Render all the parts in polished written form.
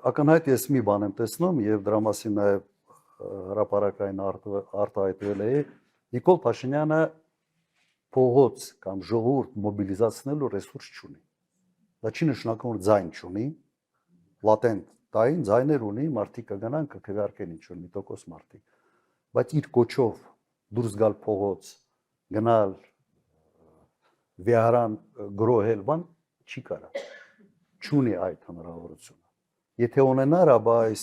Ակնհայտ ես մի բան եմ տեսնում եւ դրա մասին նաեւ հրապարակային արտահայտվել է Նիկոլ Փաշինյանը փողոց կամ ժողովուրդ մոբիլիզացնելու ռեսուրս չունի։ Դա չի նշանակում որ ձայն չունի, լատենտ տային ձայներ ունի, մարդիկ կգնան կքվարկեն ինչ որ մի տոկոս մարդիկ, բայց իր կոչով դուրս գալ փողոց, գնալ վիարան գրոհել բան չի կարա։ Չունի այդ հնարավորությունը։ Եթե ունենար, ապա այս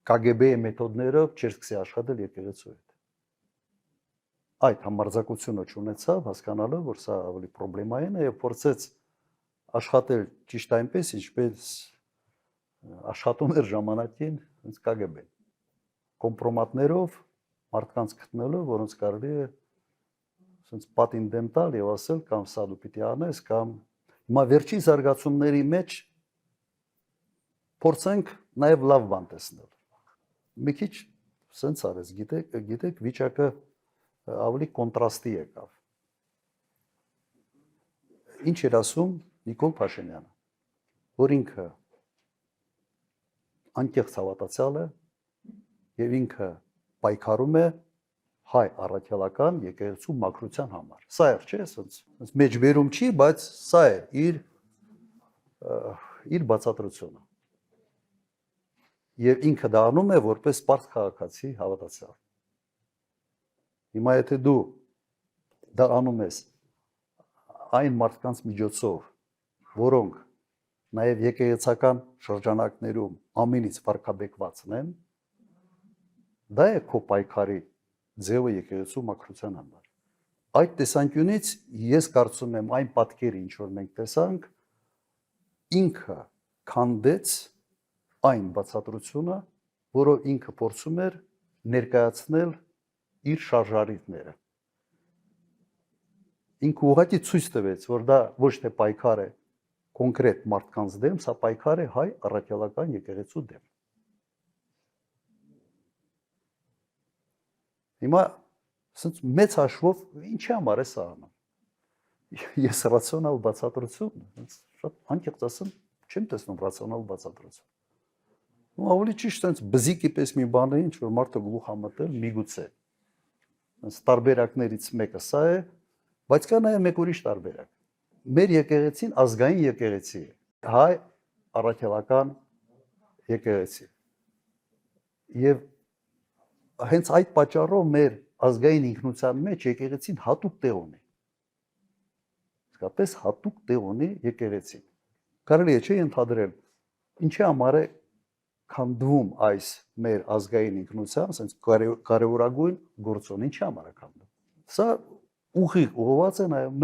KGB-ի մեթոդներով չէր սկսի աշխատել եկեղեցու հետ։ Այդ համարձակությունը չունեցավ, հասկանալով, որ սա ավելի պրոբլեմային է եւ փորձեց աշխատել ճիշտ այնպես, ինչպես աշխատում էր ժամանակին հենց KGB-ն։ Կոմպրոմատներով մարդկանց գտնելով, որոնց կարելի է ասենց պատին դեմ տալ եւ ասել կամ սա դու պիտի անես, կամ հիմա վերջին զարգացումների մեջ փորձենք նաեւ լավ բան տեսնել։ Մի քիչ սենց արես, գիտեք, վիճակը ավելի կոնտրաստի եկավ։ Ինչ էր ասում Նիկոլ Փաշինյանը, որ ինքը անկեղծ հավատացյալ է եւ ինքը պայքարում է հայ առաքելական եկեղեցու մաքրության համար։ Սա էր, չէ՞, ասենց մեջբերում չի, բայց սա է իր բացատրությունը։ Եվ ինքը դա անում է որպես պարզ քաղաքացի հավատացյալ։ Հիմա եթե դու դա անում ես այն մարդկանց միջոցով, որոնք նաև եկեղեցական շրջանակներում ամենից վարկաբեկվածն են, դա է քո պայքարի ձևը եկեղեցու մաքրության համար։ Այդ տեսանկյունից ես կարծում եմ այն պատկերը, ինչ որ մենք տեսանք, ինքը քանդեց այն բացատրությունը, որով ինքը փորձում էր ներկայացնել իր շարժարիտները։ Ինքը ուղղակի ցույց տվեց, որ դա ոչ թե պայքար է կոնկրետ մարդկանց դեմ, սա պայքար է հայ առաքելական եկեղեցու դեմ։ Հիմա ասենց մեծ հաշվով ինչի համար է սա անում։ Ես ռացիոնալ բացատրություն, շատ անկեղծ ասեմ, չեմ տեսնում ռացիոնալ բացատրություն։ Ու ավելի ճիշտ այնց բզիկի պես մի բան է, ինչ որ մարդը գլուխ համտել միգուցե։ Այնց տարբերակներից մեկը սա է, բայց կա նաև մեկ ուրիշ տարբերակ։ Մեր եկեղեցին ազգային եկեղեցի է, հայ առաքելական եկեղեցի։ Եվ հենց այդ պատճառով մեր ազգային ինքնության մեջ եկեղեցին հատուկ տեղ ունի։ Իսկապես հատուկ տեղ ունի եկեղեցին։ Կարելի է չէ ընդհանրել, ինչի համար է քանդվում այս մեր ազգային ինքնության, ասենց կարևորագույն գործոն, ինչի համար է քանդվում։ Սա ուղիղ ուղղված է նաև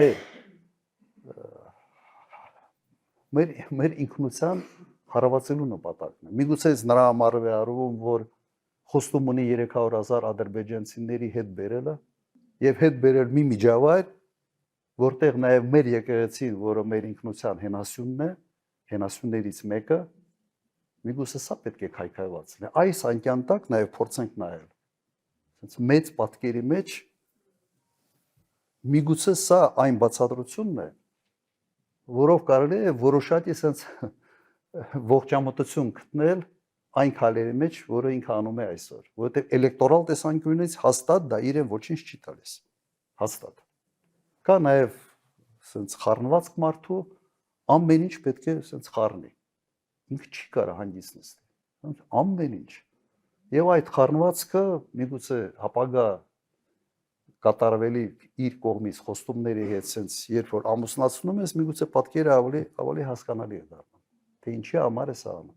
մեր ինքնության հարավացելու նպատակն է։ Միգուցե նրա համար է արվում, որ խոստում ունի 300,000 ադրբեջանցիների հետ բերելը եւ հետ բերել մի միջավայր, որտեղ նաև մեր եկեղեցին, որը մեր ինքնության հենասյունն է, հենասյուններից մեկը, միգուցե սա պետք է քայքայված լինի։ Այս անկյան տակ նաև փորձենք նայել։ Այսինքն մեծ պատկերի մեջ միգուցե սա այն բացատրությունն է, որով կարելի է որոշակի sense ողջամտություն գտնել այն քայլերի մեջ, որը ինքը անում է այսօր, որովհետև էլեկտորալ տեսանկյունից հաստատ դա իրեն ոչինչ չի տալիս, հաստատ։ Կա նաև sense խառնված մարդու ամեն ինչ պետք է sense խառնի։ Ինքը չի կարող հանգիստ նստի, ամեն ինչ։ Եվ այդ խառնվածքը միգուցե հապագա կատարվելի իր կողմից խոստումների հետ sense երբ որ ամուսնացնում ես, միգուցե պատկերը ավելի հասկանալի է դառնում, թե ինչի համար է սա անում։